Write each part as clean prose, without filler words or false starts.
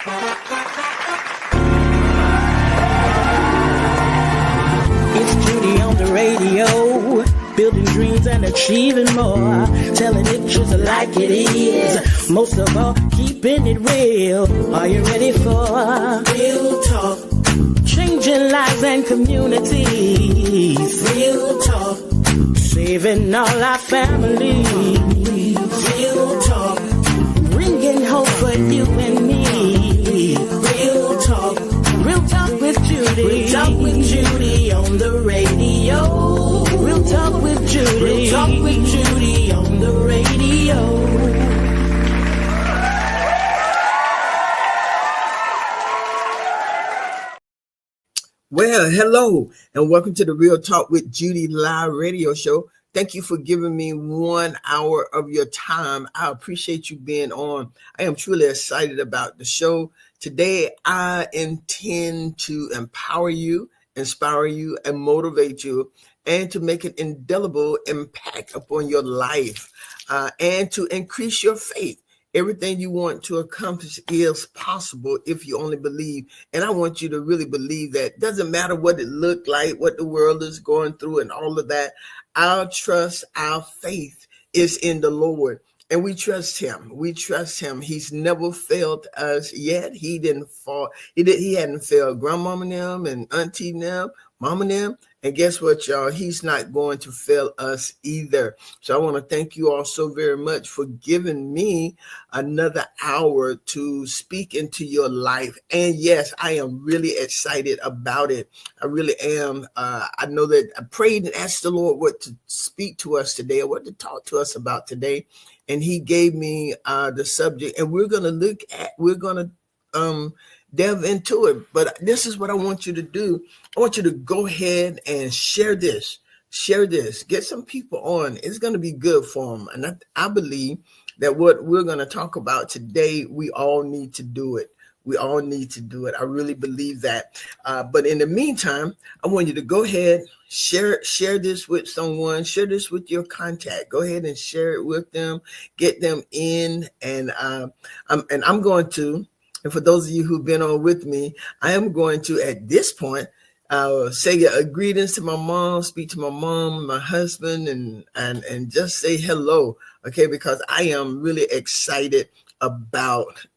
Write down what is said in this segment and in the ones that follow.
It's Judy on the radio, building dreams and achieving more, telling it just like it is. Most of all, keeping it real. Are you ready for real talk? Changing lives and communities. Real talk. Saving all our families. Real talk. Bringing hope for you and me. Real talk. Real talk with Judy. Real talk with Judy on the radio. Real talk with Judy. Real talk with Judy on the radio. Well, hello, and welcome to the Real Talk with Judy live radio show. Thank you for giving me 1 hour of your time. I appreciate you being on. I am truly excited about the show. Today, I intend to empower you, inspire you, and motivate you, and to make an indelible impact upon your life, and to increase your faith. Everything you want to accomplish is possible if you only believe. And I want you to really believe that. Doesn't matter what it looked like, what the world is going through and all of that. Our trust, our faith is in the Lord. And we trust him. We trust him. He's never failed us yet. He didn't fall. He hadn't failed grandmama and them and auntie and them, mama and them. And guess what, y'all? He's not going to fail us either. So I want to thank you all so very much for giving me another hour to speak into your life. And yes, I am really excited about it. I really am. I know that I prayed and asked the Lord what to speak to us today, or what to talk to us about today. And he gave me the subject, and we're going to delve into it. But this is what I want you to do. I want you to go ahead and share this, get some people on. It's going to be good for them. And I believe that what we're going to talk about today, we all need to do it. We all need to do it. I really believe that. But in the meantime, I want you to go ahead, share this with someone, share this with your contact. Go ahead and share it with them, get them in. And I'm going to, and for those of you who've been on with me, I am going to, at this point, say greetings to my mom, speak to my mom, my husband, and just say hello, okay? Because I am really excited about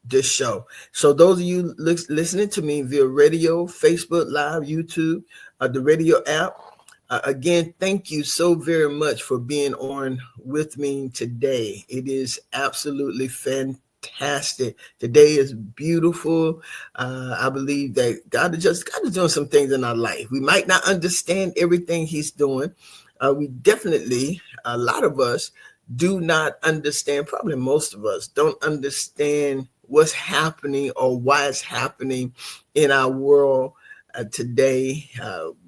this show. So those of you listening to me via radio, Facebook Live, YouTube, the radio app, again, thank you so very much for being on with me today. It is absolutely fantastic. Today is beautiful. I believe that God is doing some things in our life. We might not understand everything he's doing. We definitely, a lot of us do not understand, probably most of us don't understand what's happening or why it's happening in our world today.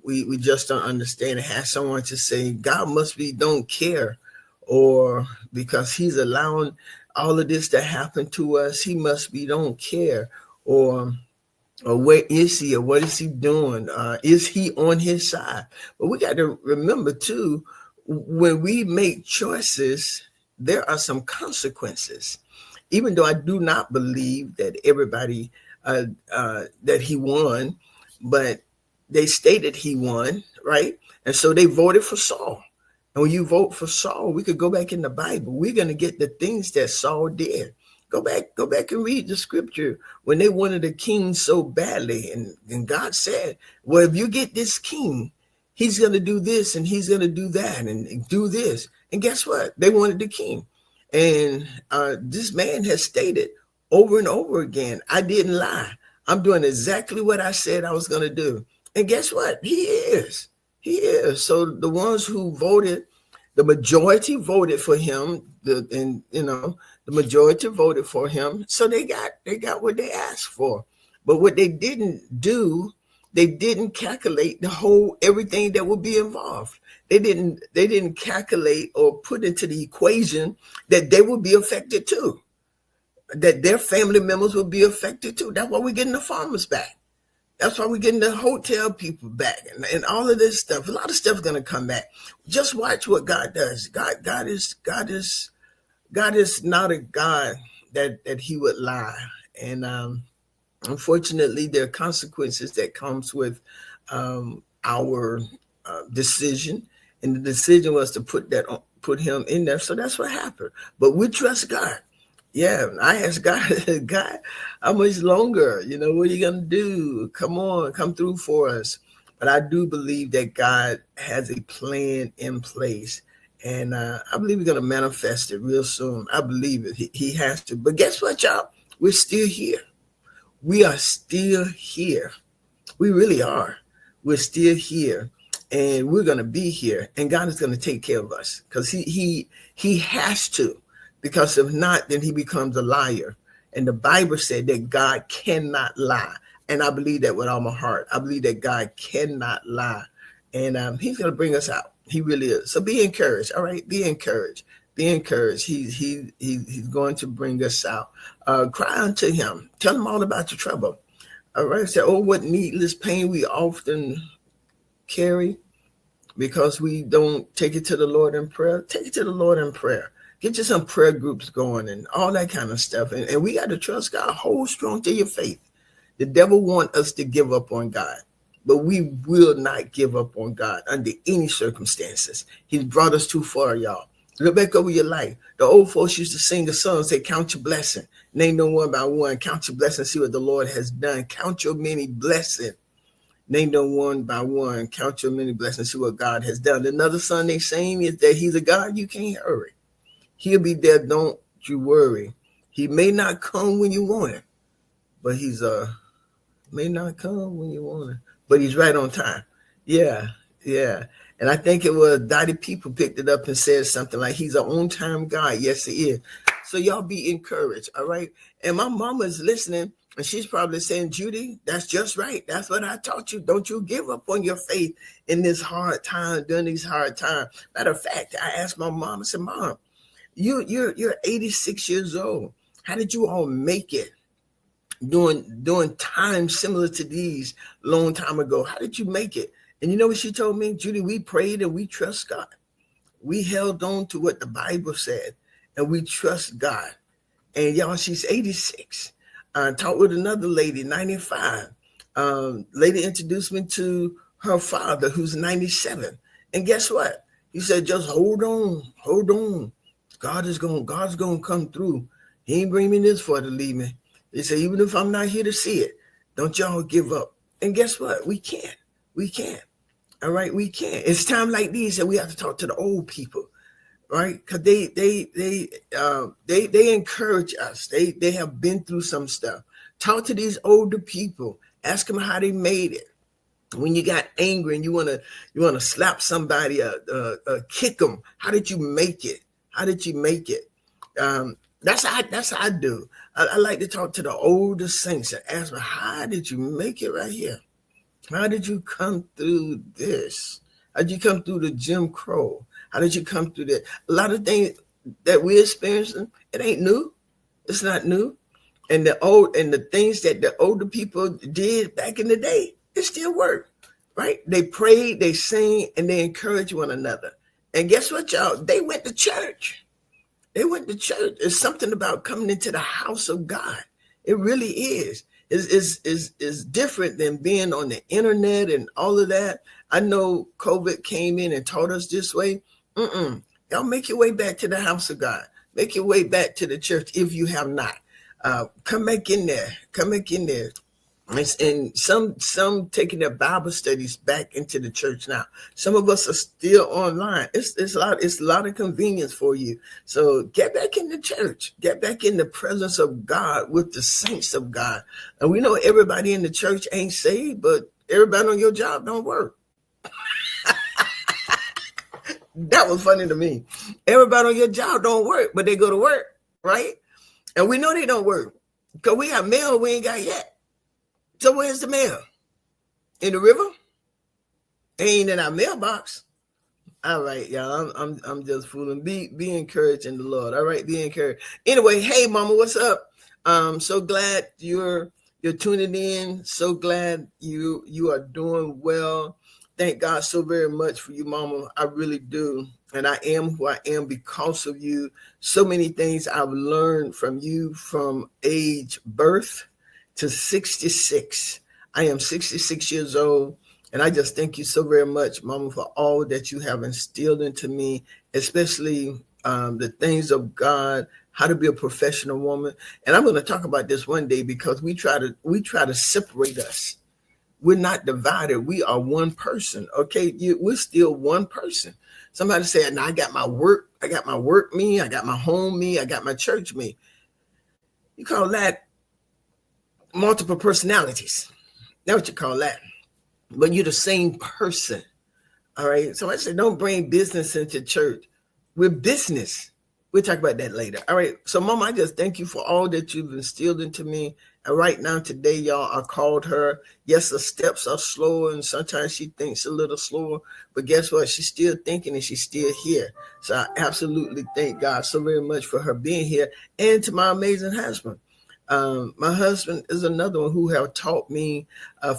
We just don't understand. It has someone to say, God don't care, or because he's allowing all of this to happen to us, he don't care, or where is he, or what is he doing? Is he on his side? But we got to remember too, when we make choices, there are some consequences. Even though I do not believe that everybody that he won, but they stated he won, right? And so they voted for Saul. And when you vote for Saul, we could go back in the Bible. We're going to get the things that Saul did. Go back and read the scripture when they wanted a king so badly. And God said, well, if you get this king, he's going to do this and he's going to do that and do this. And guess what? They wanted the king. And this man has stated over and over again, I didn't lie. I'm doing exactly what I said I was going to do. And guess what? He is. So the ones who voted, the majority voted for him. The majority voted for him. So they got what they asked for. But what they didn't do, they didn't calculate everything that would be involved. They didn't calculate or put into the equation that they would be affected too, that their family members would be affected too. That's why we're getting the farmers back. That's why we're getting the hotel people back and all of this stuff. A lot of stuff is going to come back. Just watch what God does. God is not a God that he would lie. And unfortunately, there are consequences that comes with our decision, and the decision was to put him in there. So that's what happened. But we trust God. Yeah, I asked God, God, how much longer? You know, what are you gonna do? Come on, come through for us. But I do believe that God has a plan in place, and I believe he's gonna manifest it real soon. I believe it. He has to. But guess what, y'all? We're still here. We are still here. We really are. We're still here, and we're going to be here, and God is going to take care of us because he has to, because if not, then he becomes a liar. And the Bible said that God cannot lie, and I believe that with all my heart. I believe that God cannot lie, and he's going to bring us out. He really is. So be encouraged. All right, be encouraged. Be encouraged. He's going to bring us out. Cry unto him. Tell him all about your trouble. All right. Say, oh, what needless pain we often carry because we don't take it to the Lord in prayer. Take it to the Lord in prayer. Get you some prayer groups going and all that kind of stuff. And we got to trust God. Hold strong to your faith. The devil wants us to give up on God, but we will not give up on God under any circumstances. He's brought us too far, y'all. Look back over your life. The old folks used to sing a song, say, count your blessing. Name them one by one. Count your blessing, see what the Lord has done. Count your many blessings. Name them one by one. Count your many blessings, see what God has done. Another song they sing is that he's a God you can't hurry. He'll be there, don't you worry. He may not come when you want him, but he's may not come when you want him, but he's right on time. Yeah. And I think it was Dottie People picked it up and said something like, he's an on-time God. Yes, he is. So y'all be encouraged, all right? And my mama's listening, and she's probably saying, Judy, that's just right. That's what I taught you. Don't you give up on your faith in this hard time, during these hard times. Matter of fact, I asked my mom, I said, Mom, you're 86 years old. How did you all make it during times similar to these long time ago? How did you make it? And you know what she told me? Judy, we prayed and we trust God. We held on to what the Bible said and we trust God. And y'all, she's 86. I talked with another lady, 95. Lady introduced me to her father, who's 97. And guess what? He said, just hold on. God's gonna come through. He ain't bring me this far to leave me. He said, even if I'm not here to see it, don't y'all give up. And guess what? We can't. All right, we can't. It's time like these that we have to talk to the old people, right? Because they encourage us. They have been through some stuff. Talk to these older people. Ask them how they made it. When you got angry and you wanna slap somebody, kick them. How did you make it? That's how I do. I like to talk to the older saints and ask them, how did you make it right here? How did you come through this? How did you come through the Jim Crow? How did you come through that? A lot of things that we're experiencing, it ain't new. It's not new. And the things that the older people did back in the day, it still worked, right? They prayed, they sang, and they encouraged one another. And guess what, y'all? They went to church. It's something about coming into the house of God. It really is. Is different than being on the internet and all of that. I know COVID came in and taught us this way. Y'all make your way back to the house of God. Make your way back to the church if you have not. Come back in there. And some taking their Bible studies back into the church now. Some of us are still online. It's a lot of convenience for you. So get back in the church. Get back in the presence of God with the saints of God. And we know everybody in the church ain't saved, but everybody on your job don't work. That was funny to me. Everybody on your job don't work, but they go to work, right? And we know they don't work because we have mail we ain't got yet. So where's the mail? In the river? Ain't in our mailbox. All right, y'all. I'm just fooling. Be encouraged in the Lord. All right, be encouraged. Anyway, hey, Mama, what's up? So glad you're tuning in. So glad you are doing well. Thank God so very much for you, Mama. I really do. and I am who I am because of you. So many things I've learned from you from age birth to 66. I am 66 years old, and I just thank you so very much, Mama, for all that you have instilled into me, especially the things of God, how to be a professional woman. And I'm going to talk about this one day because we try to separate us. We're not divided. We are one person. Okay, we're still one person. Somebody said, "Now I got my work me, I got my home me, I got my church me." You call that multiple personalities? That's what you call that. But you're the same person. All right. So I said, don't bring business into church. We're business. We'll talk about that later. All right. So, Mama, I just thank you for all that you've instilled into me. And right now, today, y'all, I called her. Yes, the steps are slower, and sometimes she thinks a little slower. But guess what? She's still thinking, and she's still here. So I absolutely thank God so very much for her being here, and to my amazing husband. My husband is another one who have taught me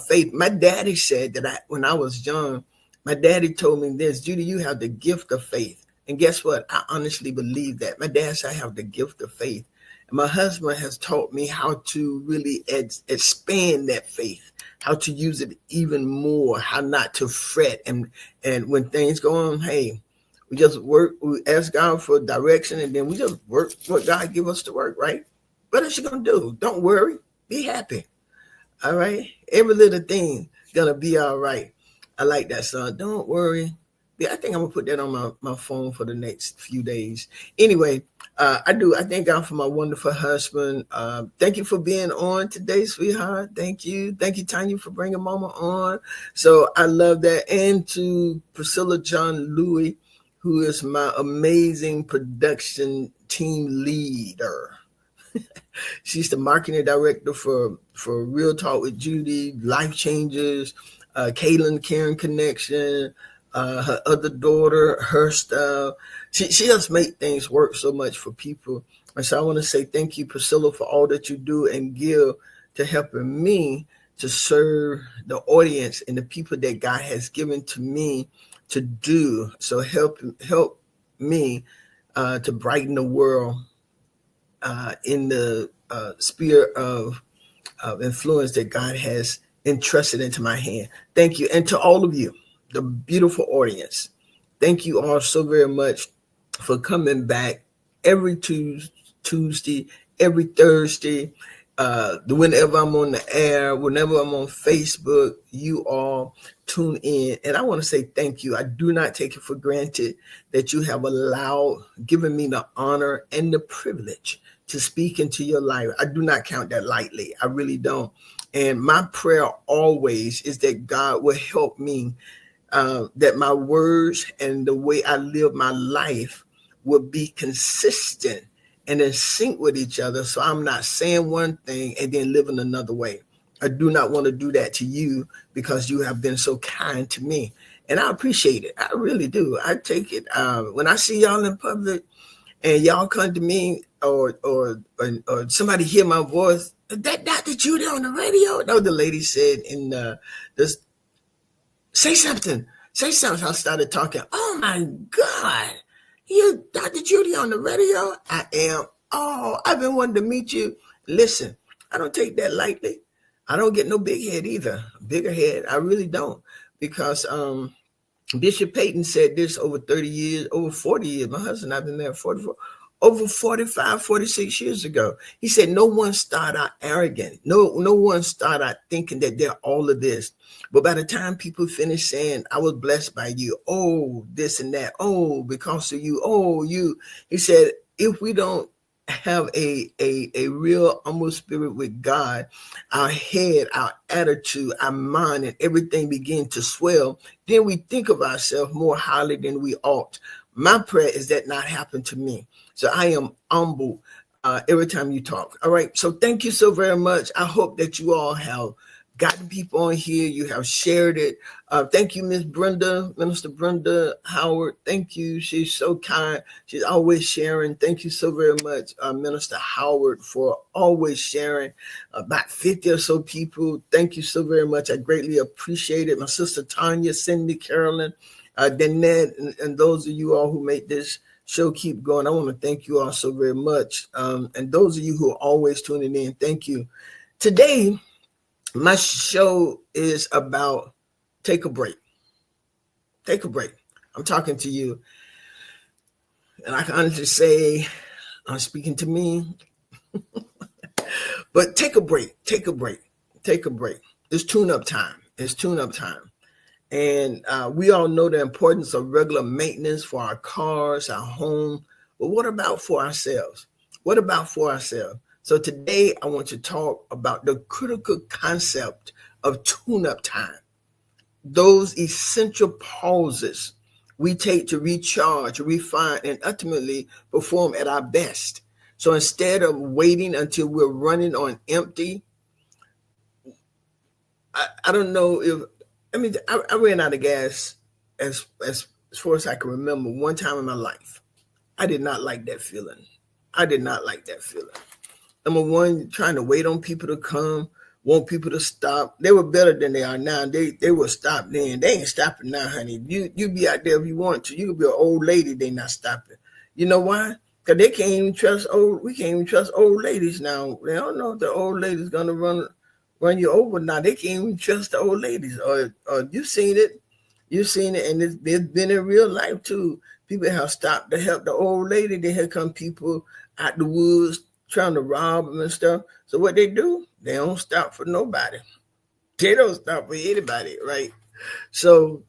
faith. My daddy said that when I was young, my daddy told me this: "Judy, you have the gift of faith." And guess what? I honestly believe that. My dad said I have the gift of faith. And my husband has taught me how to really expand that faith, how to use it even more, how not to fret. And when things go on, hey, we just work, we ask God for direction, and then we just work what God give us to work, right? What else you going to do? Don't worry. Be happy. All right? Every little thing going to be all right. I like that song. Don't worry. Yeah, I think I'm going to put that on my phone for the next few days. Anyway, I thank God for my wonderful husband. Thank you for being on today, sweetheart. Thank you. Thank you, Tanya, for bringing Mama on. So I love that. And to Priscilla John Louis, who is my amazing production team leader. She's the marketing director for Real Talk with Judy, Life Changers, Kaylin Karen Connection, her other daughter, her style. She just make things work so much for people. And so I want to say thank you, Priscilla, for all that you do and give to helping me to serve the audience and the people that God has given to me to do. So help me to brighten the world in the sphere of influence that God has entrusted into my hand. Thank you. And to all of you, the beautiful audience, thank you all so very much for coming back every Tuesday, every Thursday, whenever I'm on the air, whenever I'm on Facebook, you all tune in. And I want to say thank you. I do not take it for granted that you have given me the honor and the privilege to speak into your life. I do not count that lightly. I really don't. And my prayer always is that God will help me, that my words and the way I live my life will be consistent and in sync with each other. So I'm not saying one thing and then living another way. I do not want to do that to you because you have been so kind to me. And I appreciate it. I really do. I take it. When I see y'all in public and y'all come to me or somebody hear my voice, that Dr. Judy on the radio. No, the lady said in this, say something. Say something. I started talking. Oh my God. You Dr. Judy on the radio? I am. Oh, I've been wanting to meet you. Listen, I don't take that lightly. I don't get no big head either. Bigger head. I really don't. Because Bishop Payton said this over 30 years, over 40 years. My husband and I have been married 44. Over 45, 46 years ago. He said, no one start out arrogant. No one start out thinking that they're all of this. But by the time people finish saying, I was blessed by you. Oh, this and that. Oh, because of you. Oh, you. He said, if we don't have a real humble spirit with God, our head, our attitude, our mind, and everything begin to swell, then we think of ourselves more highly than we ought. My prayer is that not happen to me. So I am humble every time you talk. All right. So thank you so very much. I hope that you all have gotten people on here. You have shared it. Thank you, Miss Brenda, Minister Brenda Howard. Thank you. She's so kind. She's always sharing. Thank you so very much, Minister Howard, for always sharing. About 50 or so people. Thank you so very much. I greatly appreciate it. My sister Tanya, Cindy, Carolyn, Danette, and those of you all who make this show keep going, I want to thank you all so very much. And those of you who are always tuning in, thank you. Today, my show is about take a break. Take a break. I'm talking to you, and I can honestly say I'm speaking to me. But take a break. Take a break. Take a break. It's tune-up time. It's tune-up time. And we all know the importance of regular maintenance for our cars, our home. But what about for ourselves? What about for ourselves? So today I want to talk about the critical concept of tune-up time. Those essential pauses we take to recharge, refine, and ultimately perform at our best. So instead of waiting until we're running on empty, I don't know if, I ran out of gas as far as I can remember one time in my life. I did not like that feeling. I did not like that feeling. Number one, trying to wait on people to come, want people to stop. They were better than they are now. They will stop then. They ain't stopping now, honey. You be out there if you want to. You could be an old lady, they not stopping. You know why? Because we can't even trust old ladies now. They don't know if the old lady's gonna run you over now. They can't even trust the old ladies. Or you've seen it, and it's been in real life too. People have stopped to help the old lady. Then here come people out the woods trying to rob them and stuff. So what they do, they don't stop for nobody. They don't stop for anybody, right? So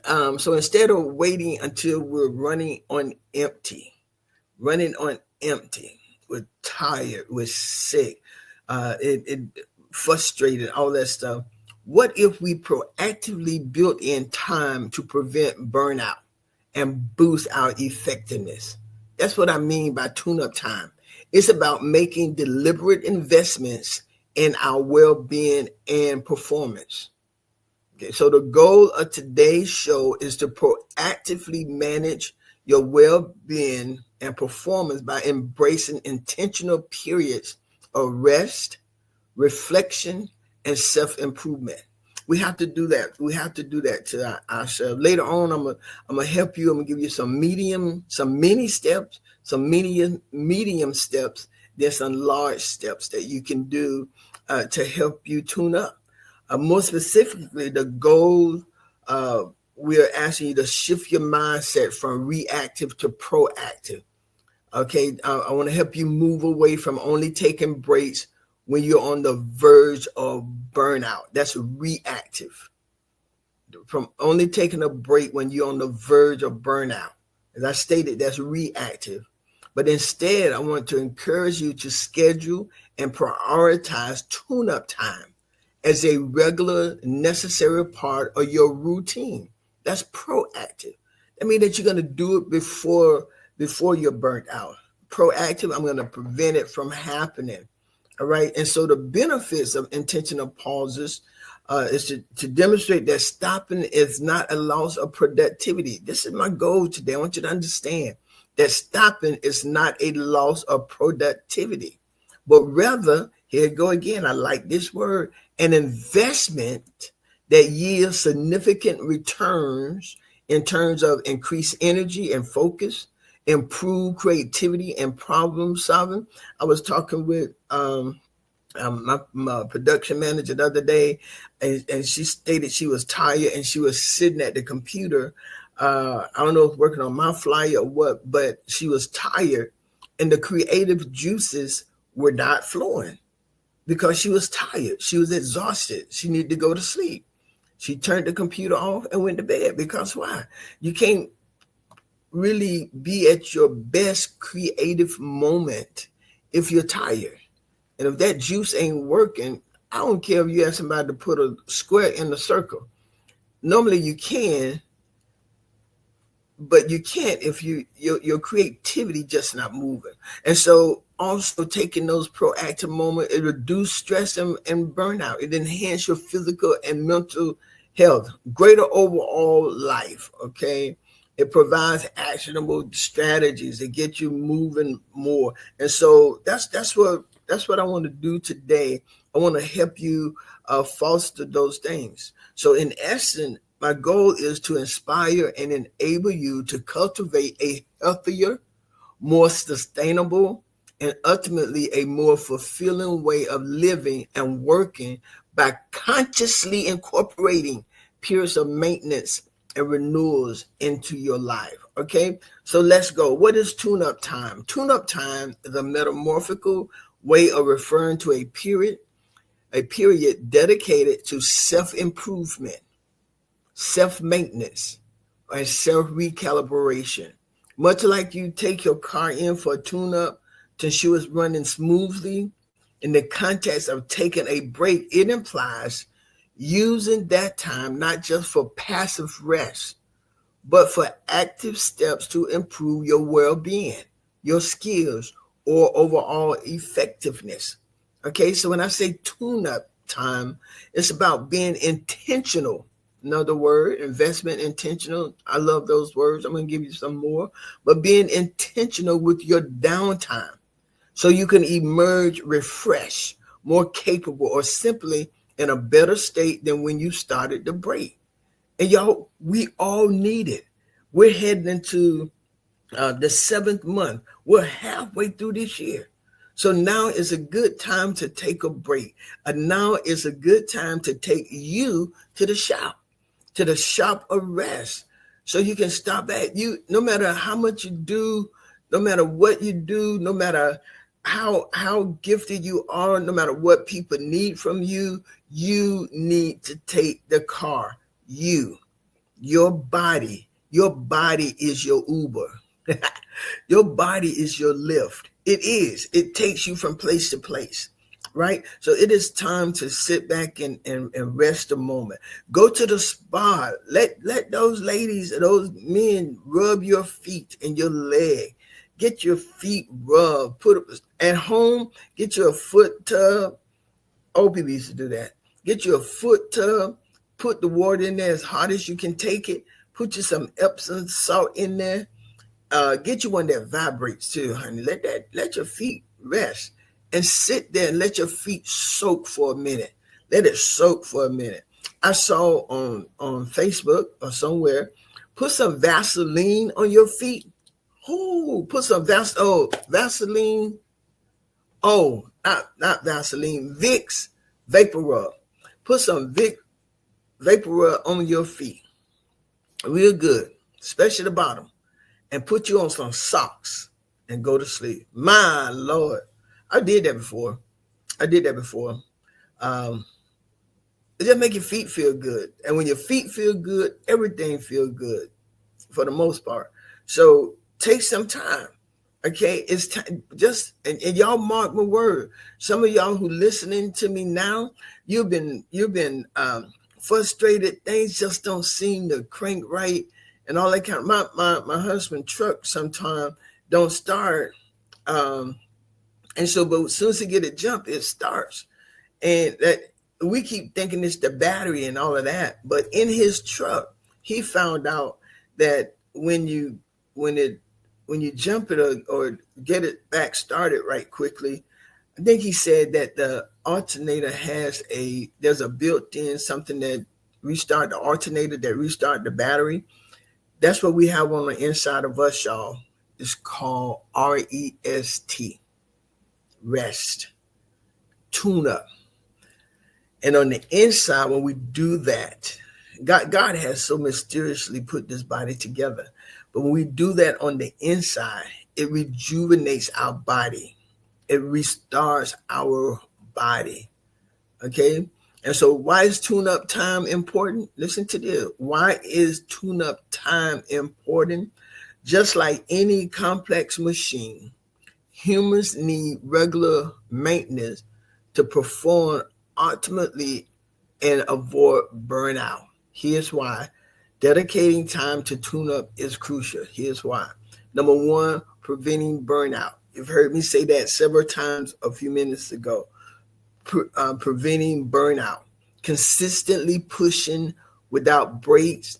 instead of waiting until we're running on empty, we're tired, we're sick, it frustrated, all that stuff. What if we proactively built in time to prevent burnout and boost our effectiveness? That's what I mean by tune-up time. It's about making deliberate investments in our well-being and performance. Okay, so the goal of today's show is to proactively manage your well-being and performance by embracing intentional periods of rest, reflection, and self-improvement. We have to do that. We have to do that to ourselves. Later on, I'm gonna help you. I'm gonna give you some mini steps, some medium steps, then some large steps that you can do to help you tune up. More specifically, the goal we're asking you to shift your mindset from reactive to proactive. Okay, I want to help you move away from only taking breaks when you're on the verge of burnout. That's reactive. From only taking a break when you're on the verge of burnout. As I stated, that's reactive. But instead, I want to encourage you to schedule and prioritize tune-up time as a regular, necessary part of your routine. That's proactive. That means that you're going to do it before you're burnt out. Proactive, I'm going to prevent it from happening. All right. And so the benefits of intentional pauses is to demonstrate that stopping is not a loss of productivity. This is my goal today. I want you to understand that stopping is not a loss of productivity, but rather, here we go again, I like this word, an investment that yields significant returns in terms of increased energy and focus, improve creativity and problem solving. I was talking with my production manager the other day, and she stated she was tired and she was sitting at the computer. I don't know if working on my flyer or what, but she was tired and the creative juices were not flowing because she was tired. She was exhausted. She needed to go to sleep. She turned the computer off and went to bed because why? You can't really be at your best creative moment if you're tired. And if that juice ain't working, I don't care if you ask somebody to put a square in the circle. Normally you can, but you can't if your creativity just not moving. And so also taking those proactive moments, it reduce stress and burnout. It enhance your physical and mental health, greater overall life, okay? It provides actionable strategies that get you moving more. And so that's what I want to do today. I want to help you foster those things. So in essence, My goal is to inspire and enable you to cultivate a healthier, more sustainable, and ultimately a more fulfilling way of living and working by consciously incorporating periods of maintenance and renewals into your life. Okay, so let's go. What is tune-up time? Tune-up time is a metamorphical way of referring to a period dedicated to self-improvement, self-maintenance, and self-recalibration. Much like you take your car in for a tune-up to ensure it's running smoothly, in the context of taking a break, it implies using that time not just for passive rest, but for active steps to improve your well-being, your skills, or overall effectiveness. Okay, so when I say tune-up time, it's about being intentional. Another word, investment, intentional. I love those words. I'm going to give you some more. But being intentional with your downtime so you can emerge refreshed, more capable, or simply in a better state than when you started the break. And y'all, we all need it. We're heading into the 7th month. We're halfway through this year. So now is a good time to take a break. And now is a good time to take you to the shop of rest. So you can stop at you, no matter how much you do, no matter what you do, no matter how gifted you are, no matter what people need from you, you need to take the car. Your body is your Uber. Your body is your Lyft. It takes you from place to place, right? So it is time to sit back and rest a moment. Go to the spa. Let those ladies and those men rub your feet and your leg. Get your feet rubbed. Put at home, get you a foot tub. Old people used to do that. Get you a foot tub. Put the water in there as hot as you can take it. Put you some Epsom salt in there. Get you one that vibrates too, honey. Let your feet rest and sit there and let your feet soak for a minute. Let it soak for a minute. I saw on Facebook or somewhere, put some Vaseline on your feet. Oh, put some Vaseline. Oh, not Vaseline. Vicks Vapor Rub. Put some Vicks Vapor Rub on your feet. Real good, especially the bottom. And put you on some socks and go to sleep. My Lord. I did that before. It just make your feet feel good. And when your feet feel good, everything feel good for the most part. So take some time. Okay, it's time. And y'all mark my word. Some of y'all who listening to me now, you've been frustrated. Things just don't seem to crank right. And all that kind of my husband's truck sometimes don't start. And so, but as soon as he get it jump, it starts. And that we keep thinking it's the battery and all of that. But in his truck, he found out that when you jump it or get it back started right quickly, I think he said that the alternator there's a built-in something that restart the alternator, that restart the battery. That's what we have on the inside of us, y'all. It's called REST, rest, tune up. And on the inside, when we do that, God has so mysteriously put this body together. But when we do that on the inside, it rejuvenates our body. It restarts our body. Okay? And so why is tune-up time important? Listen to this. Why is tune-up time important? Just like any complex machine, humans need regular maintenance to perform optimally and avoid burnout. Here's why. Dedicating time to tune-up is crucial. Here's why. Number one, preventing burnout. You've heard me say that several times a few minutes ago. Preventing burnout. Consistently pushing without breaks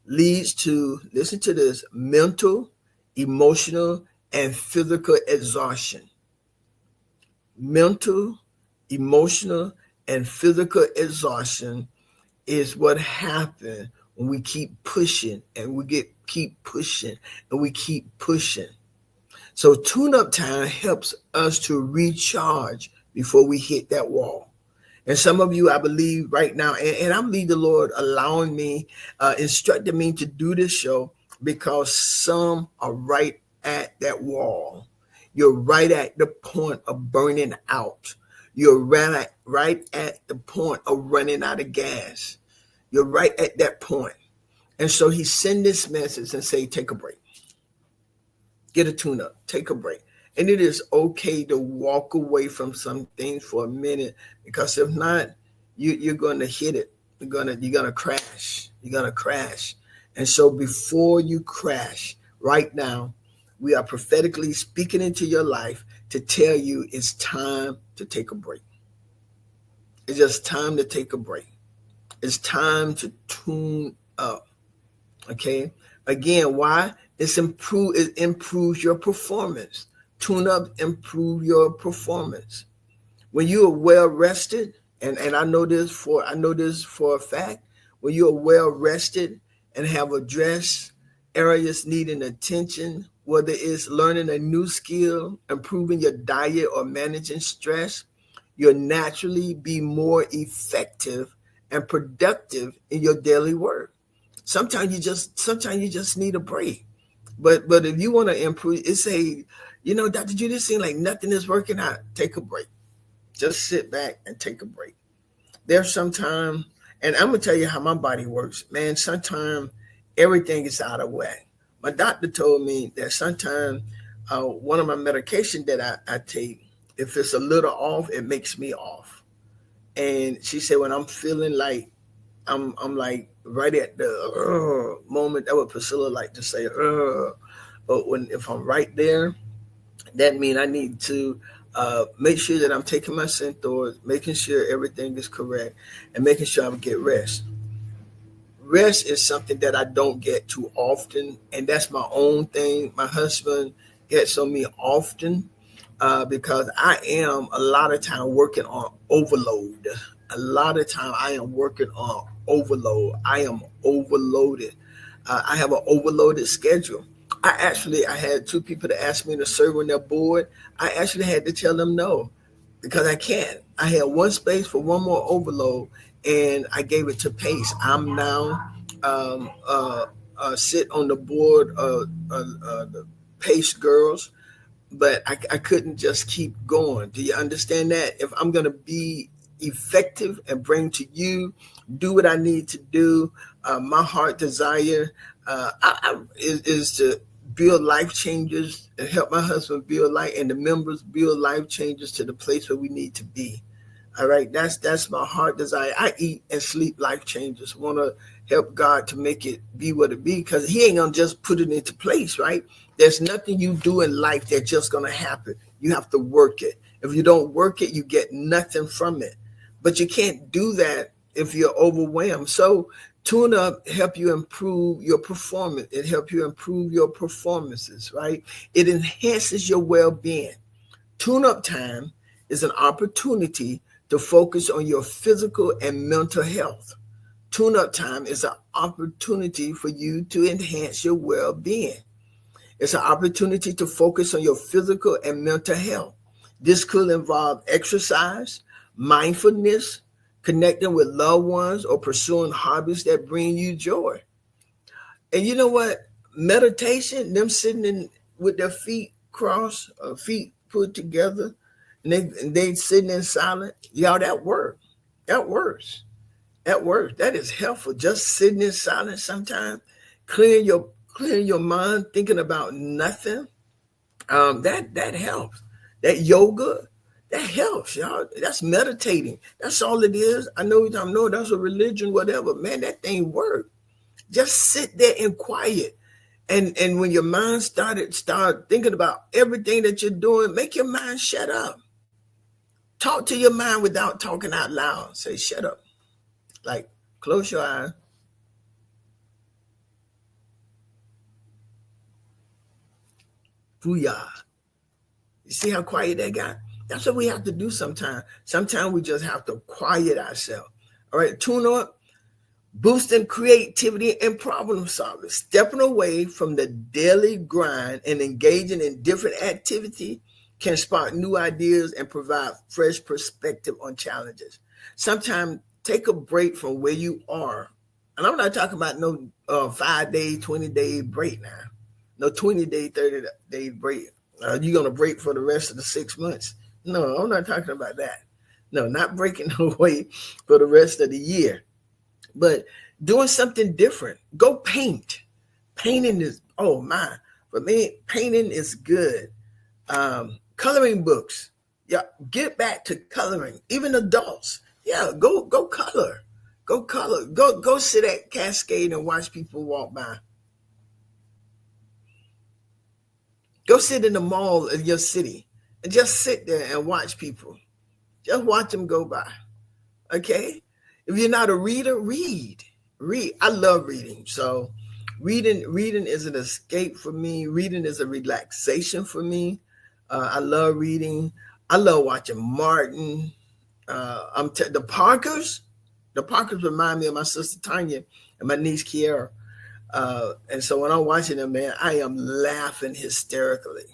leads to, listen to this, mental, emotional, and physical exhaustion. Mental, emotional, and physical exhaustion is what happens when we keep pushing and keep pushing and we keep pushing. So tune-up time helps us to recharge before we hit that wall. And some of you, I believe right now, and I believe the Lord allowing me, instructing me to do this show because some are right at that wall. You're right at the point of burning out. You're right at the point of running out of gas. You're right at that point. And so he sent this message and say, take a break. Get a tune up, take a break. And it is okay to walk away from some things for a minute, because if not, you're going to hit it. You're gonna crash. You're gonna crash. And so before you crash, right now, we are prophetically speaking into your life to tell you it's time to take a break. It's just time to take a break. It's time to tune up. Okay. Again, why? It improves your performance. Tune up, improve your performance. When you are well rested, and I know this for a fact, when you are well rested and have addressed areas needing attention, whether it's learning a new skill, improving your diet, or managing stress, you'll naturally be more effective and productive in your daily work. Sometimes you just need a break. But if you want to improve, Dr. Judy, it seems like nothing is working out. Take a break. Just sit back and take a break. There's sometimes, and I'm going to tell you how my body works. Man, sometimes everything is out of whack. My doctor told me that sometimes one of my medication that I take, if it's a little off, it makes me off. And she said, when I'm feeling like I'm like right at the moment, that what Priscilla like to say, but if I'm right there, that means I need to make sure that I'm taking my Synthor, making sure everything is correct, and making sure I get rest. Rest is something that I don't get too often, and that's my own thing. My husband gets on me often because I am a lot of time working on overload. A lot of time I am working on overload. I am overloaded. I have an overloaded schedule. I had two people that asked me to serve on their board. I actually had to tell them no, because I can't. I had one space for one more overload, and I gave it to Pace. I'm now sit on the board of the Pace girls, but I couldn't just keep going. Do you understand that? If I'm going to be effective and bring to you, do what I need to do, my heart desire is to build life changes and help my husband build life and the members build life changes to the place where we need to be. All right, that's my heart desire. I eat and sleep life changes. Want to help God to make it be what it be, because he ain't gonna just put it into place, right? There's nothing you do in life that's just gonna happen. You have to work it. If you don't work it, you get nothing from it. But you can't do that if you're overwhelmed. So tune up, help you improve your performance. It helps you improve your performances, right? It enhances your well-being. Tune up time is an opportunity to focus on your physical and mental health. Tune up time is an opportunity for you to enhance your well-being. It's an opportunity to focus on your physical and mental health. This could involve exercise, mindfulness, connecting with loved ones, or pursuing hobbies that bring you joy. And you know what? Meditation, them sitting in with their feet crossed, feet put together, and they sitting in silence. Y'all, that works. That works. That works. That is helpful. Just sitting in silence sometimes, clearing your mind, thinking about nothing. That helps. That yoga, that helps, y'all. That's meditating. That's all it is. I know that's a religion, whatever. Man, that thing works. Just sit there and quiet. And when your mind start thinking about everything that you're doing, make your mind shut up. Talk to your mind without talking out loud. Say, shut up. Like, close your eyes. Booyah. You see how quiet that got? That's what we have to do sometimes. Sometimes we just have to quiet ourselves. All right, tune up. boosting creativity and problem solving, stepping away from the daily grind and engaging in different activity can spark new ideas and provide fresh perspective on challenges. Sometimes take a break from where you are. And I'm not talking about no 5 day, 20-day break now. No 20-day, 30-day break. You're going to break for the rest of the 6 months. No, I'm not talking about that. No, not breaking away for the rest of the year, but doing something different. Go paint. Painting is, oh my, for me, painting is good. Coloring books. Yeah, get back to coloring. Even adults. Yeah, go color. Go color. Go sit at Cascade and watch people walk by. Go sit in the mall of your city and just sit there and watch people. Just watch them go by. Okay? If you're not a reader, read. I love reading. So reading is an escape for me. Reading is a relaxation for me. I love reading. I love watching Martin. The Parkers. The Parkers remind me of my sister Tanya and my niece Kiara. And so when I'm watching them, man, I am laughing hysterically.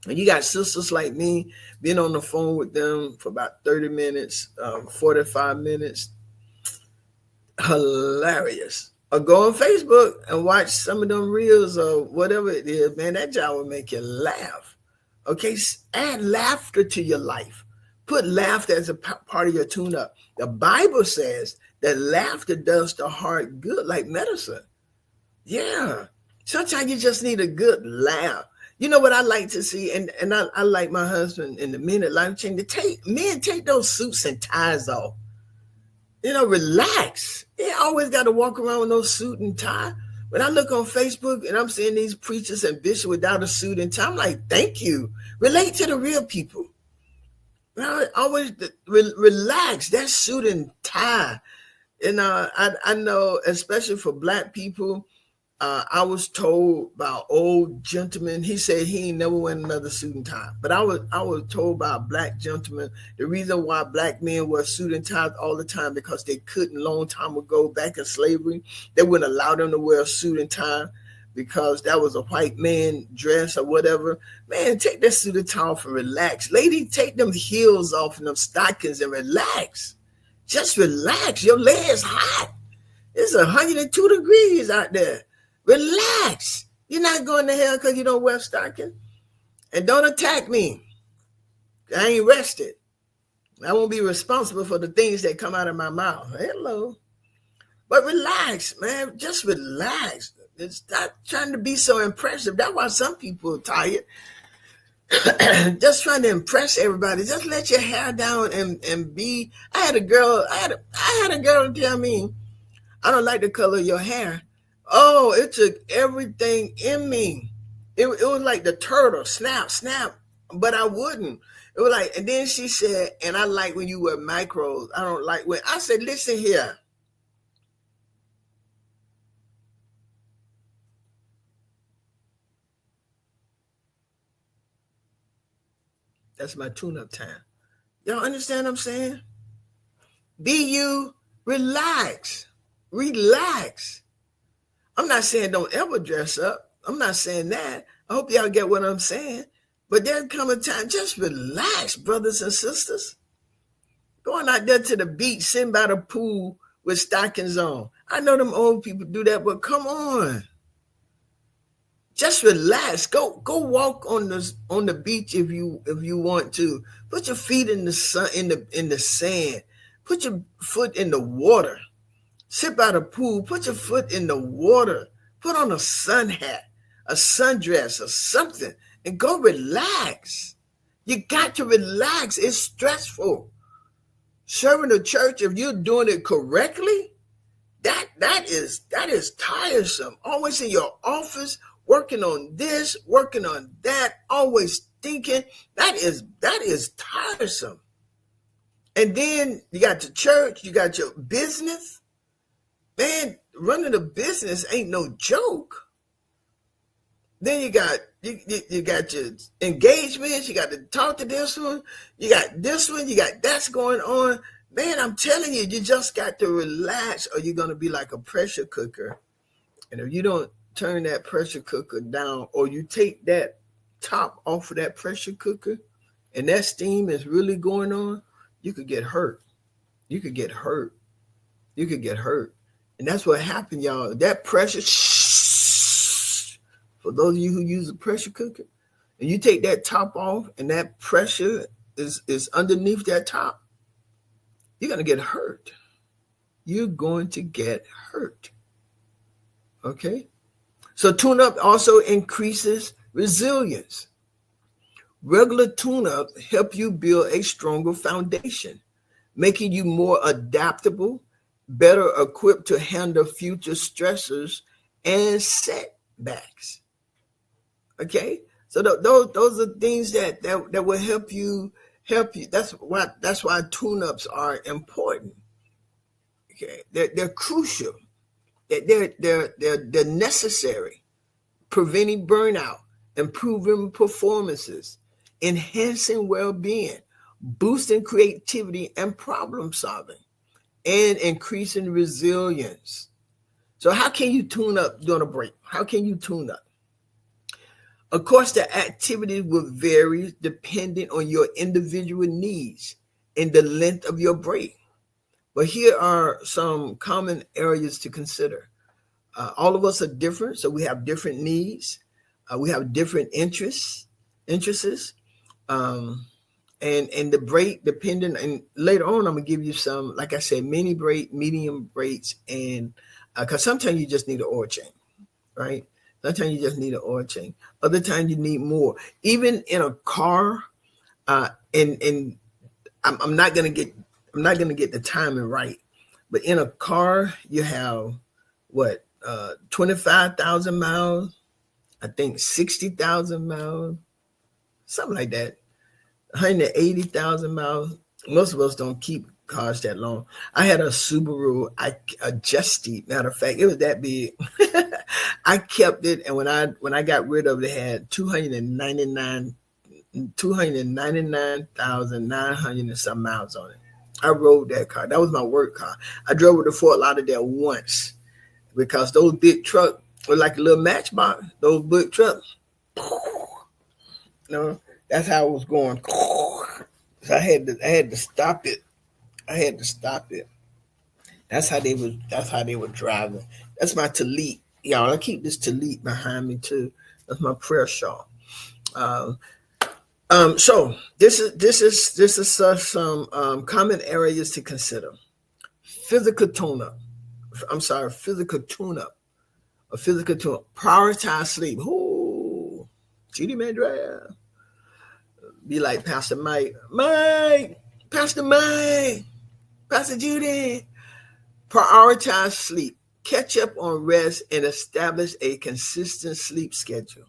And you got sisters like me being on the phone with them for about 30 minutes, 45 minutes. Hilarious. Or go on Facebook and watch some of them reels or whatever it is, man, that job will make you laugh. Okay, add laughter to your life. Put laughter as a part of your tune-up. The Bible says that laughter does the heart good like medicine. Yeah. Sometimes you just need a good laugh. You know what I like to see, and I like my husband in the Men at Life Change to take those suits and ties off. Relax. You always got to walk around with no suit and tie. When I look on Facebook and I'm seeing these preachers and bishops without a suit and tie, I'm like, thank you. Relate to the real people. Always relax. That suit and tie. And I know, especially for Black people, I was told by an old gentleman, he said he ain't never wear another suit and tie. But I was told by a Black gentleman, the reason why Black men wear suit and ties all the time, because they couldn't long time ago back in slavery. They wouldn't allow them to wear a suit and tie because that was a white man dress or whatever. Man, take that suit and tie off and relax. Lady, take them heels off and them stockings and relax. Just relax. Your leg's hot. It's 102 degrees out there. Relax. You're not going to hell because you don't wear stocking. And don't attack me. I ain't rested. I won't be responsible for the things that come out of my mouth. Hello. But relax, man. Just relax. Stop trying to be so impressive. That's why some people are tired. Just trying to impress everybody. Just let your hair down and be. I had a girl tell me, I don't like the color of your hair. Oh, it took everything in me. It was like the turtle, snap, but I wouldn't. It was like, and then she said, and I like when you wear micros. I don't like when, I said, listen here. That's my tune-up time. Y'all understand what I'm saying? Be you, relax. I'm not saying don't ever dress up. I'm not saying that. I hope y'all get what I'm saying. But there'll come a time, just relax, brothers and sisters. Going out there to the beach, sitting by the pool with stockings on. I know them old people do that, but come on. Just relax. Go walk on the beach if you want to. Put your feet in the sun, in the sand. Put your foot in the water. Sit by the pool, put your foot in the water, put on a sun hat, a sundress or something, and go relax. You got to relax. It's stressful. Serving the church, if you're doing it correctly, that is tiresome. Always in your office, working on this, working on that, always thinking. That is tiresome. And then you got the church, you got your business. Man, running a business ain't no joke. Then you got your engagements. You got to talk to this one. You got this one. You got that's going on. Man, I'm telling you, you just got to relax or you're going to be like a pressure cooker. And if you don't turn that pressure cooker down or you take that top off of that pressure cooker and that steam is really going on, you could get hurt. You could get hurt. You could get hurt. And that's what happened, y'all. That pressure, for those of you who use a pressure cooker, and you take that top off and that pressure is underneath that top, you're going to get hurt. You're going to get hurt. Okay? So tune-up also increases resilience. Regular tune-up help you build a stronger foundation, making you more adaptable, better equipped to handle future stressors and setbacks. Okay? So those are things that will help you. That's why tune-ups are important. Okay, they're crucial. They're necessary, preventing burnout, improving performances, enhancing well-being, boosting creativity and problem solving, and increasing resilience. So how can you tune up during a break? How can you tune up? Of course, the activity will vary depending on your individual needs and the length of your break. But here are some common areas to consider. All of us are different, so we have different needs. We have different interests, and the break depending. And later on, I'm gonna give you some, like I said, mini break, medium breaks, and because sometimes you just need an oil change, right? Sometimes you just need an oil change. Other times you need more. Even in a car, and I'm not gonna get the timing right, but in a car you have what 25,000 miles, I think 60,000 miles, something like that, 180,000 miles. Most of us don't keep cars that long. I had a Subaru, a Justy, matter of fact, it was that big. I kept it, and when I got rid of it, it had 299,900 and some miles on it. I rode that car. That was my work car. I drove it to Fort Lauderdale once because those big trucks were like a little matchbox. Those big trucks, that's how it was going. So I had to stop it. That's how they were driving. That's my Talit, y'all. I keep this Talit behind me too. That's my prayer shawl. So this is some common areas to consider. Physical tune-up. Prioritize sleep. Ooh, Judy Mandrea. Be like Pastor Mike, Pastor Judy. Prioritize sleep. Catch up on rest and establish a consistent sleep schedule.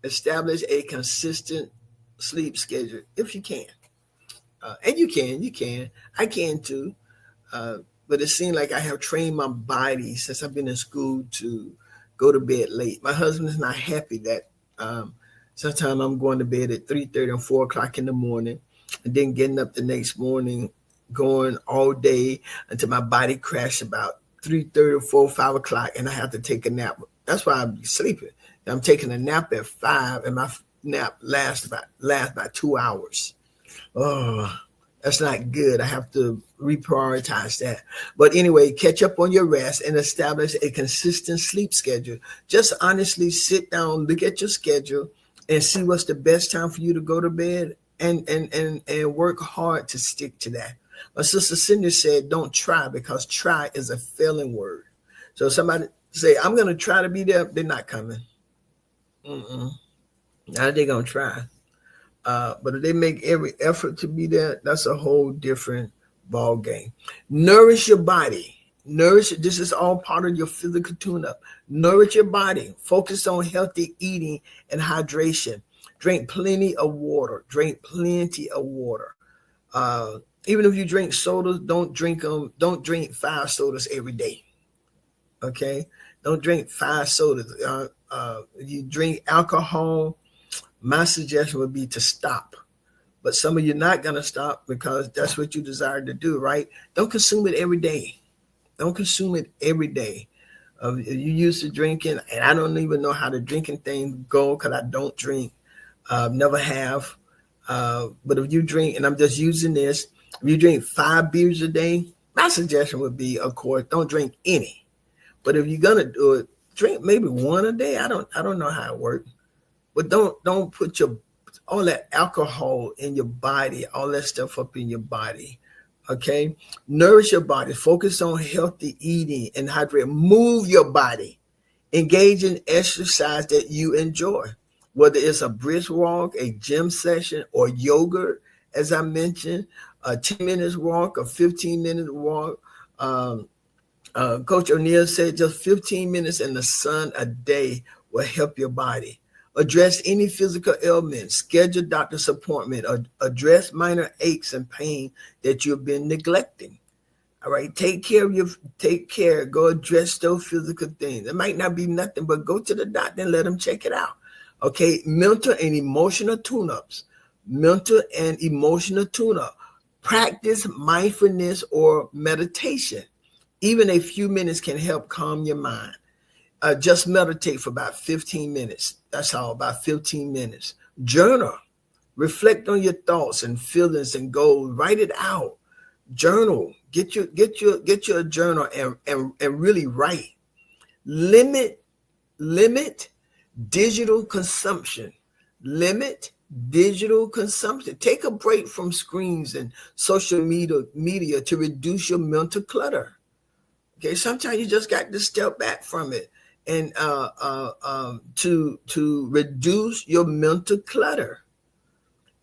Establish a consistent sleep schedule if you can. And you can. I can too. But it seems like I have trained my body since I've been in school to go to bed late. My husband is not happy that sometimes I'm going to bed at 3:30 and 4 o'clock in the morning and then getting up the next morning, going all day until my body crashes about 3:30, 4, 5 o'clock, and I have to take a nap. That's why I'm sleeping. I'm taking a nap at 5, and my nap lasts about 2 hours. Oh, that's not good. I have to reprioritize that. But anyway, catch up on your rest and establish a consistent sleep schedule. Just honestly sit down, look at your schedule, and see what's the best time for you to go to bed, and work hard to stick to that. My sister Cindy said, don't try, because try is a failing word. So if somebody say, I'm going to try to be there, they're not coming. Now they're going to try. But if they make every effort to be there, that's a whole different ball game. Nourish your body. This is all part of your physical tune-up. Nourish your body. Focus on healthy eating and hydration. Drink plenty of water. Even if you drink sodas, don't drink 5 sodas every day. Okay? Don't drink 5 sodas. If you drink alcohol, my suggestion would be to stop. But some of you not going to stop because that's what you desire to do, right? Don't consume it every day. Don't consume it every day. You used to drinking, and I don't even know how the drinking thing go because I don't drink. Never have. But if you drink, and I'm just using this, if you drink 5 beers a day, my suggestion would be, of course, don't drink any. But if you're gonna do it, drink maybe 1 a day. I don't know how it works. But don't put all that alcohol in your body, all that stuff up in your body. Okay, nourish your body. Focus on healthy eating and hydrate. Move your body. Engage in exercise that you enjoy, whether it's a brisk walk, a gym session, or yoga, as I mentioned, a 10 minutes walk, a 15-minute walk. Coach O'Neill said just 15 minutes in the sun a day will help your body. Address any physical ailments, schedule doctor's appointment, or address minor aches and pain that you've been neglecting. All right, take care. Go address those physical things. It might not be nothing, but go to the doctor and let them check it out. Okay, mental and emotional tune-ups. Practice mindfulness or meditation. Even a few minutes can help calm your mind. Just meditate for about 15 minutes. That's all, about 15 minutes. Journal. Reflect on your thoughts and feelings and goals. Write it out. Journal. Get your journal and really write. Limit digital consumption. Take a break from screens and social media to reduce your mental clutter. Okay, sometimes you just got to step back from it and to reduce your mental clutter.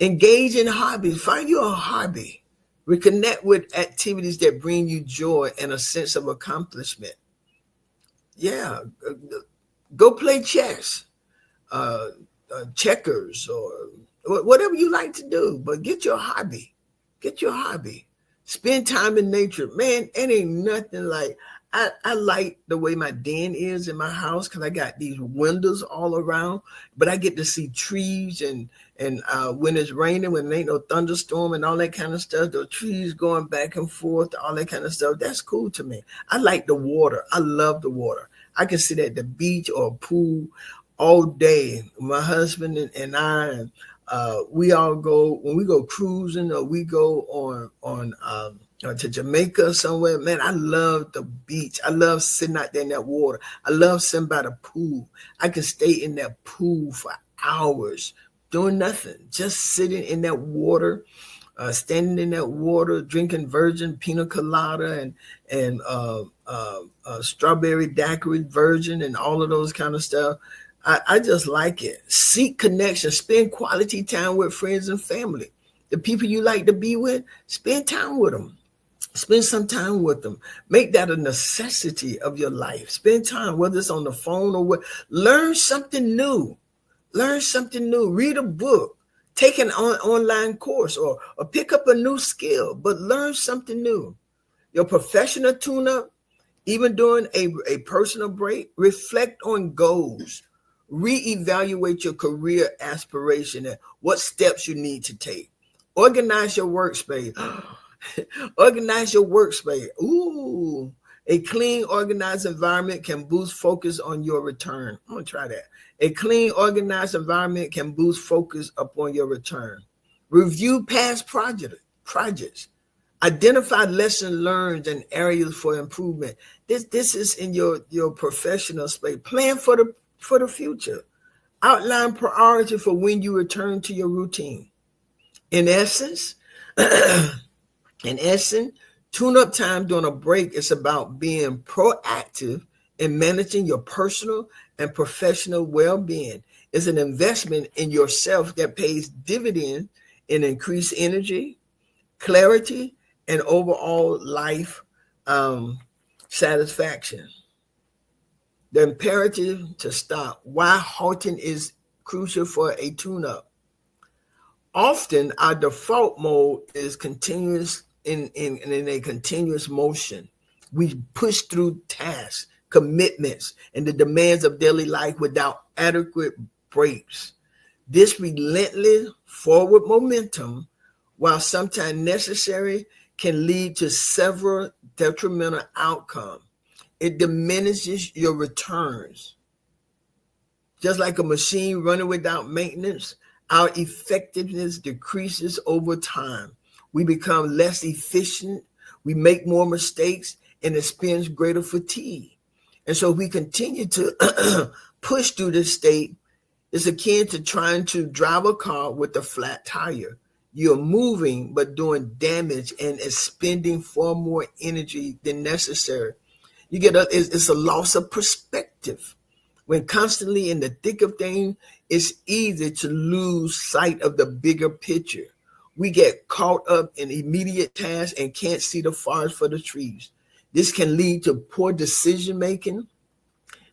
Engage in hobbies. Find your hobby. Reconnect with activities that bring you joy and a sense of accomplishment. Yeah, go play chess, checkers, or whatever you like to do. But get your hobby. Spend time in nature. Man, it ain't nothing like, I like the way my den is in my house because I got these windows all around, but I get to see trees and when it's raining, when there ain't no thunderstorm and all that kind of stuff, the trees going back and forth, all that kind of stuff. That's cool to me. I like the water. I love the water. I can sit at the beach or pool all day. My husband and I, we all go, when we go cruising or we go on to Jamaica somewhere, man, I love the beach. I love sitting out there in that water. I love sitting by the pool. I can stay in that pool for hours doing nothing, just sitting in that water, standing in that water, drinking virgin pina colada and strawberry daiquiri virgin and all of those kind of stuff. I just like it. Seek connection. Spend quality time with friends and family. The people you like to be with, spend time with them. Spend some time with them. Make that a necessity of your life. Spend time, whether it's on the phone or what. Learn something new. Read a book. Take an online course or pick up a new skill, but learn something new. Your professional tune-up, even during a personal break, reflect on goals. Reevaluate your career aspiration and what steps you need to take. Organize your workspace. Ooh, a clean, organized environment can boost focus on your return. I'm going to try that. A clean, organized environment can boost focus upon your return. Review past projects. Identify lessons learned and areas for improvement. This is in your professional space. Plan for the future. Outline priority for when you return to your routine. In essence, tune-up time during a break is about being proactive in managing your personal and professional well-being. It's an investment in yourself that pays dividends in increased energy, clarity, and overall life satisfaction. The imperative to stop. Why halting is crucial for a tune-up. Often our default mode is continuous in a continuous motion. We push through tasks, commitments, and the demands of daily life without adequate breaks. This relentless forward momentum, while sometimes necessary, can lead to several detrimental outcomes. It diminishes your returns. Just like a machine running without maintenance, our effectiveness decreases over time. We become less efficient, we make more mistakes, and experience greater fatigue. And so we continue to push through this state. It's akin to trying to drive a car with a flat tire. You're moving, but doing damage and expending far more energy than necessary. It's a loss of perspective. When constantly in the thick of things, it's easy to lose sight of the bigger picture. We get caught up in immediate tasks and can't see the forest for the trees. This can lead to poor decision making,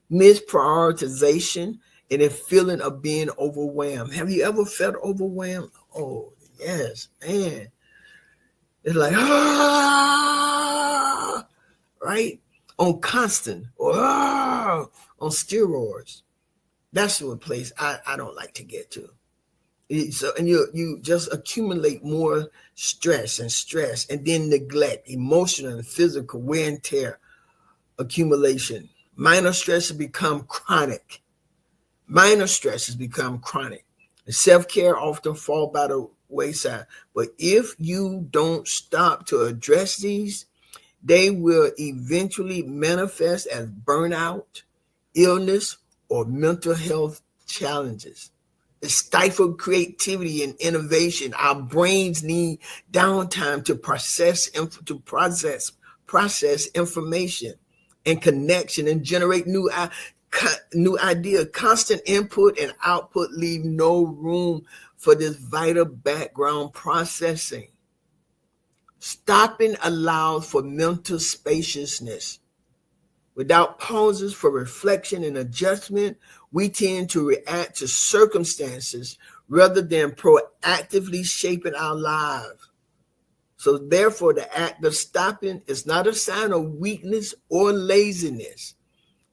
misprioritization, and a feeling of being overwhelmed. Have you ever felt overwhelmed? Oh, yes, man. It's like, right? On constant, on steroids. That's what place I don't like to get to. So, and you just accumulate more stress, and then neglect, emotional and physical wear and tear accumulation. Minor stresses become chronic. Self-care often fall by the wayside. But if you don't stop to address these, they will eventually manifest as burnout, illness, or mental health challenges. It stifles creativity and innovation. Our brains need downtime to process information and connection and generate new ideas. Constant input and output leave no room for this vital background processing. Stopping allows for mental spaciousness. Without pauses for reflection and adjustment, we tend to react to circumstances rather than proactively shaping our lives. So therefore, the act of stopping is not a sign of weakness or laziness.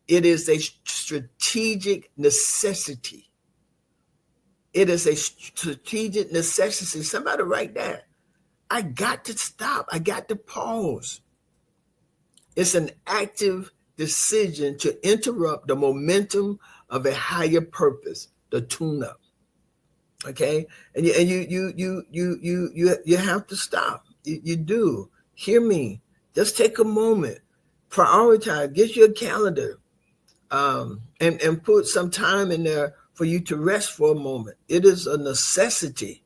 It is a strategic necessity. Somebody write that. I got to stop. I got to pause. It's an active decision to interrupt the momentum of a higher purpose, the tune-up. Okay, and you have to stop. You do. Hear me. Just take a moment. Prioritize. Get your calendar, and put some time in there for you to rest for a moment. It is a necessity.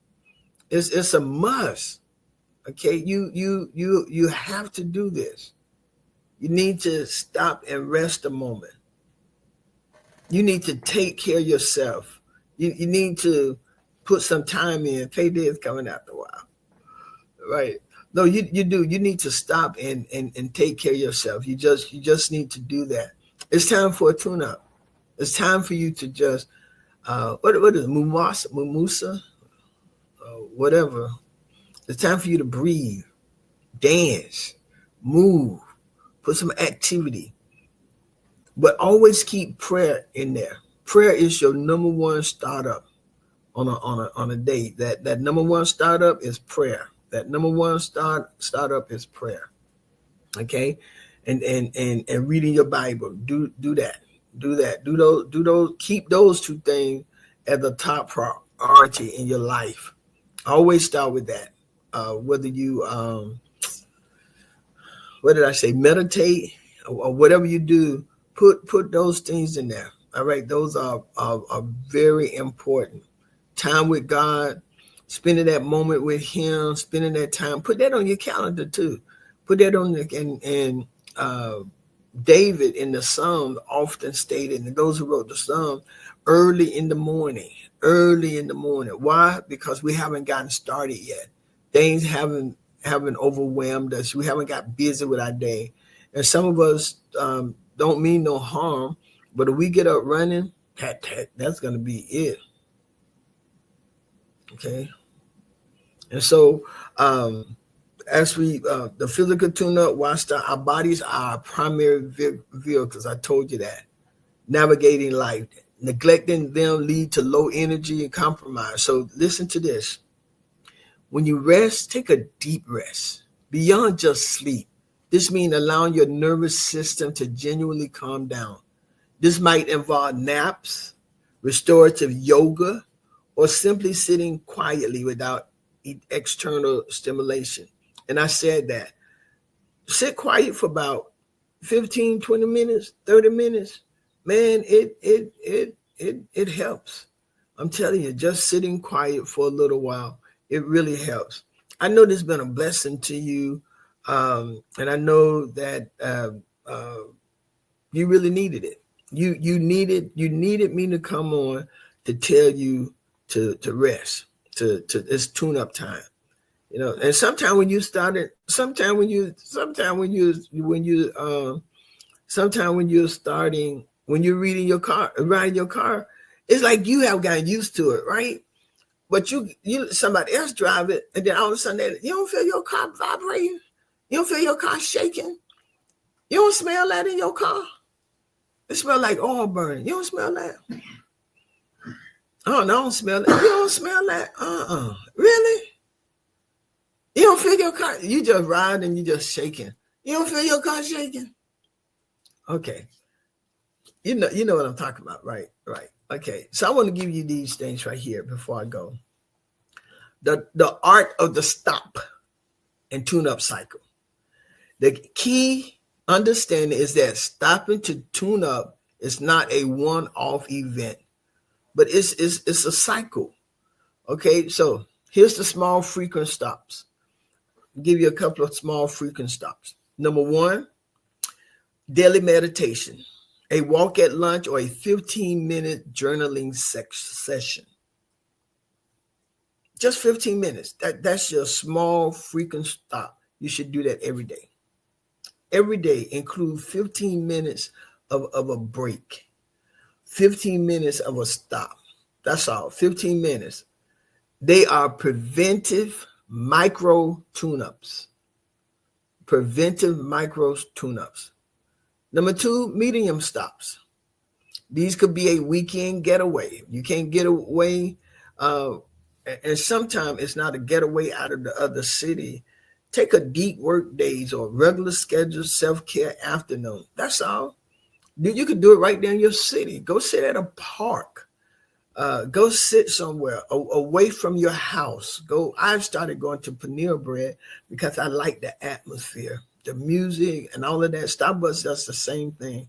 It's a must. Okay, you have to do this. You need to stop and rest a moment. You need to take care of yourself. You need to put some time in. Payday is coming after a while, right? No, you do. You need to stop and take care of yourself. You just need to do that. It's time for a tune-up. It's time for you to just what is it? Mumusa, whatever. It's time for you to breathe, dance, move, put some activity, but always keep prayer in there. Prayer is your number one startup on a day. That number one startup is prayer. That number one startup is prayer. Okay, and reading your Bible. Do that. Do those. Keep those two things at the top priority in your life. Always start with that. Whether you what did I say? Meditate or whatever you do, put those things in there. All right, those are very important. Time with God, spending that moment with Him, spending that time. Put that on your calendar too. Put that on and David in the Psalm often stated, and those who wrote the Psalm, early in the morning. Why? Because we haven't gotten started yet. Things haven't overwhelmed us. We haven't got busy with our day. And some of us don't mean no harm, but if we get up running, that's going to be it. Okay. And so as we, the physical tune-up, our bodies are our primary vehicles. I told you that. Navigating life. Neglecting them lead to low energy and compromise. So listen to this. When you rest, take a deep rest beyond just sleep. This means allowing your nervous system to genuinely calm down. This might involve naps, restorative yoga, or simply sitting quietly without external stimulation. And I said that. Sit quiet for about 15, 20 minutes, 30 minutes. Man, it helps. I'm telling you, just sitting quiet for a little while, it really helps. I know this has been a blessing to you. And I know that you really needed it. You needed me to come on to tell you to rest, to it's tune up time. You know, and sometimes when you're reading your car, riding your car, it's like you have gotten used to it, right? But you somebody else drive it, and then all of a sudden you don't feel your car vibrating, you don't feel your car shaking, you don't smell that in your car. It smells like oil burning. You don't smell that? Oh no, I don't smell that. You don't smell that? Really? You don't feel your car? You just ride and you just shaking. You don't feel your car shaking? Okay. You know what I'm talking about, right? Right. Okay. So I want to give you these things right here before I go. The art of the stop and tune-up cycle. The key understanding is that stopping to tune up is not a one-off event, but it's a cycle. Okay, so here's the small frequent stops. I'll give you a couple of small frequent stops. Number one, daily meditation, a walk at lunch, or a 15-minute journaling session. Just 15 minutes. That's your small frequent stop. You should do that every day. Every day include 15 minutes of a break, 15 minutes of a stop. That's all, 15 minutes. They are preventive micro tune-ups. Preventive micro tune-ups. Number two, medium stops. These could be a weekend getaway. You can't get away, and sometimes it's not a getaway out of the other city. Take a deep work days or regular scheduled self-care afternoon. That's all. You can do it right there in your city. Go sit at a park. Go sit somewhere away from your house. I've started going to Panera Bread because I like the atmosphere, the music, and all of that. Starbucks does the same thing.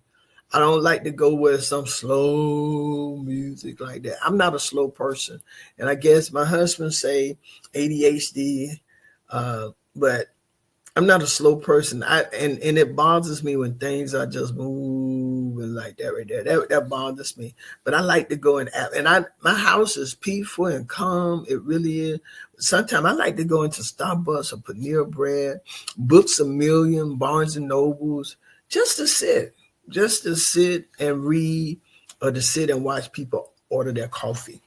I don't like to go where some slow music like that. I'm not a slow person. And I guess my husband say ADHD, but I'm not a slow person. And it bothers me when things are just moving like that right there. That bothers me. But I like to go my house is peaceful and calm. It really is. Sometimes I like to go into Starbucks or Panera Bread, Books A Million, Barnes and Nobles, just to sit and read, or to sit and watch people order their coffee.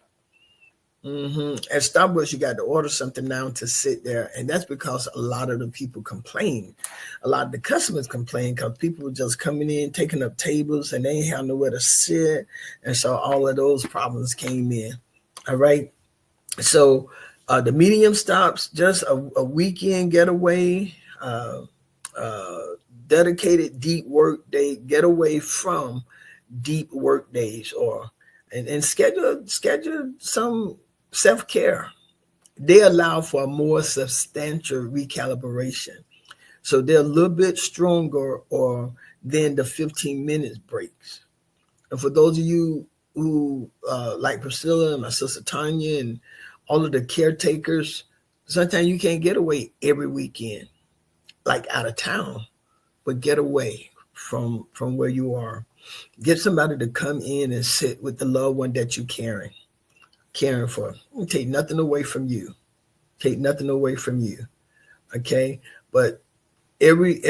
At Starbucks, you got to order something now to sit there. And that's because a lot of the people complain. A lot of the customers complain because people were just coming in, taking up tables, and they ain't have nowhere to sit. And so all of those problems came in. All right. So the medium stops, just a weekend getaway, dedicated deep work day, get away from deep work days, and schedule some self-care. They allow for a more substantial recalibration. So they're a little bit stronger than the 15 minutes breaks. And for those of you who like Priscilla and my sister Tanya and all of the caretakers, sometimes you can't get away every weekend, like out of town, but get away from where you are. Get somebody to come in and sit with the loved one that you're caring for. Take nothing away from you. Okay. But every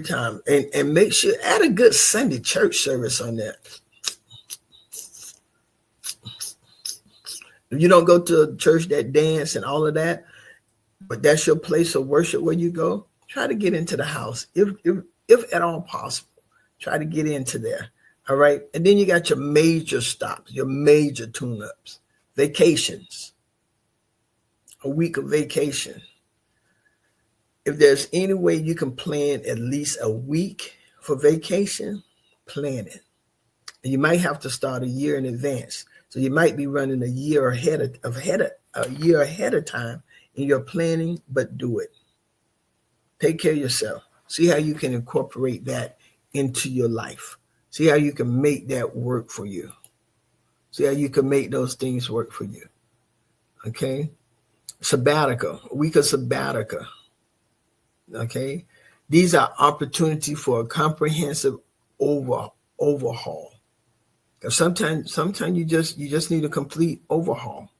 time, and make sure, add a good Sunday church service on that. If you don't go to a church that dance and all of that, but that's your place of worship where you go, try to get into the house. If at all possible, try to get into there. All right. And then you got your major stops, your major tune-ups, vacations, a week of vacation. If there's any way you can plan at least a week for vacation, plan it. And you might have to start a year in advance. So you might be running a year ahead of time in your planning, but do it. Take care of yourself. See how you can incorporate that into your life. See how you can make that work for you. See how you can make those things work for you. Okay? Sabbatical, a week of sabbatical. Okay? These are opportunities for a comprehensive overhaul. Because sometimes you just need a complete overhaul.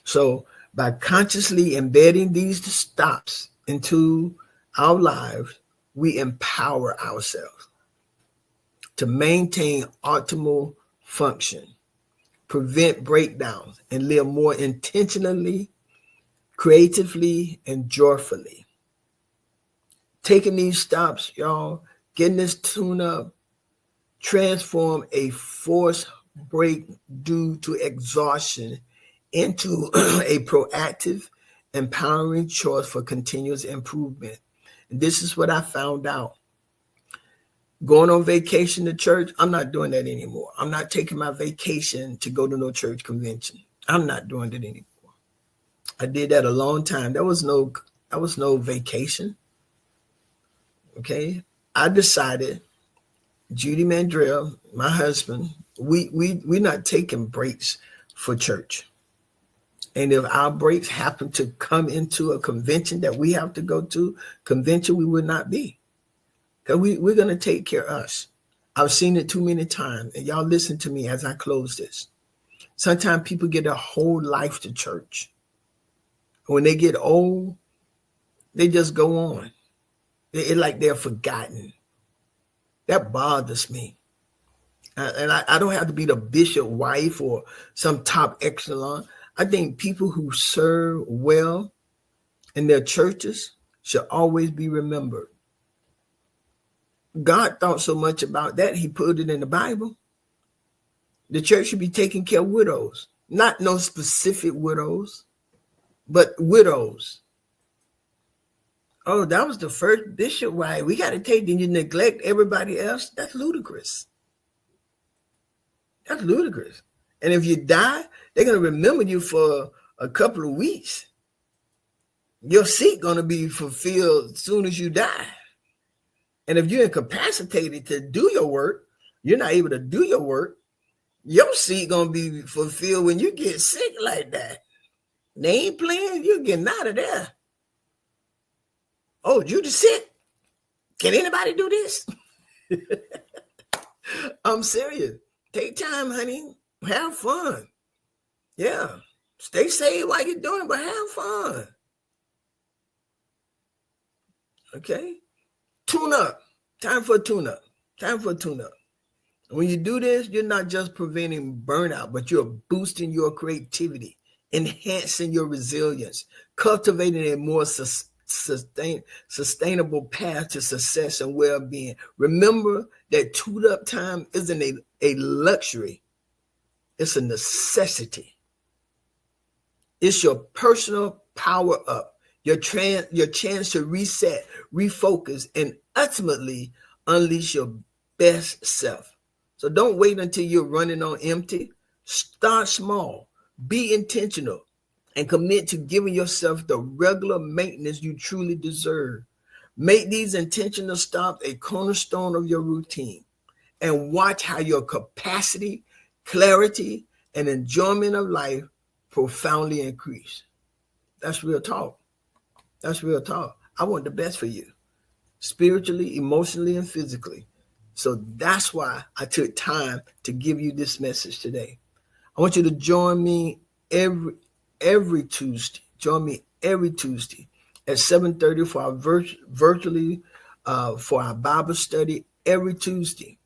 So by consciously embedding these stops into our lives, we empower ourselves to maintain optimal function, prevent breakdowns, and live more intentionally, creatively, and joyfully. Taking these stops, y'all, getting this tune up, transform a forced break due to exhaustion into a proactive, empowering choice for continuous improvement. And this is what I found out. Going on vacation to church, I'm not doing that anymore. I'm not taking my vacation to go to no church convention. I'm not doing that anymore. I did that a long time. That was no vacation. Okay. I decided, Judy Mandrell, my husband, we're not taking breaks for church. And if our breaks happen to come into a convention that we have to go to, convention we would not be. Because we're going to take care of us. I've seen it too many times. And y'all listen to me as I close this. Sometimes people get their whole life to church. When they get old, they just go on. It's like they're forgotten. That bothers me. And I don't have to be the bishop wife or some top echelon. I think people who serve well in their churches should always be remembered. God thought so much about that, he put it in the Bible. The church should be taking care of widows, not no specific widows, but widows. Oh, that was the first bishop wife. We got to take, then you neglect everybody else. That's ludicrous. That's ludicrous. And if you die, they're going to remember you for a couple of weeks. Your seat going to be fulfilled as soon as you die. And if you're incapacitated to do your work, you're not able to do your work, your seat going to be fulfilled when you get sick like that. They ain't playing, you're getting out of there. Oh, you just sick? Can anybody do this? I'm serious. Take time, honey. Have fun. Yeah. Stay safe while you're doing it, but have fun. Okay? Tune up. Time for a tune-up. Time for a tune-up. When you do this, you're not just preventing burnout, but you're boosting your creativity, enhancing your resilience, cultivating a more sustainable path to success and well-being. Remember that tune-up time isn't a luxury. It's a necessity. It's your personal power up, your chance to reset, refocus, and ultimately unleash your best self. So don't wait until you're running on empty. Start small, be intentional, and commit to giving yourself the regular maintenance you truly deserve. Make these intentional stops a cornerstone of your routine and watch how your capacity, clarity, and enjoyment of life profoundly increase. That's real talk. That's real talk. I want the best for you, spiritually, emotionally, and physically. So that's why I took time to give you this message today. I want you to join me every Tuesday. Join me every Tuesday at 7:30 for our virtually for our Bible study every Tuesday.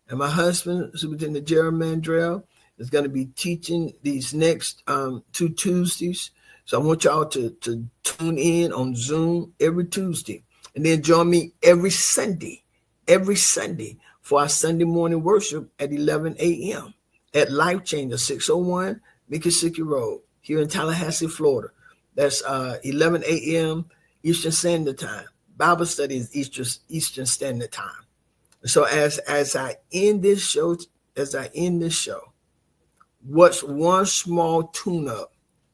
And my husband, Superintendent Jeremy Mandrell, is going to be teaching these next 2 Tuesdays. So I want y'all to tune in on Zoom every Tuesday. And then join me every Sunday for our Sunday morning worship at 11 a.m. at Life Changer, 601 Miccosukee Road here in Tallahassee, Florida. That's 11 a.m. Eastern Standard Time. Bible study is Eastern Standard Time. So as I end this show, what's one small tune-up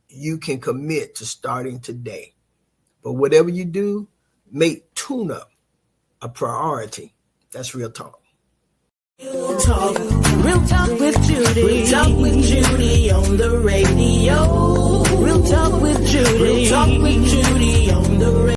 you can commit to starting today? But whatever you do, make tune-up a priority. That's Real Talk. Real talk with Judy. Real talk with Judy on the radio. Real talk with Judy. Real talk with Judy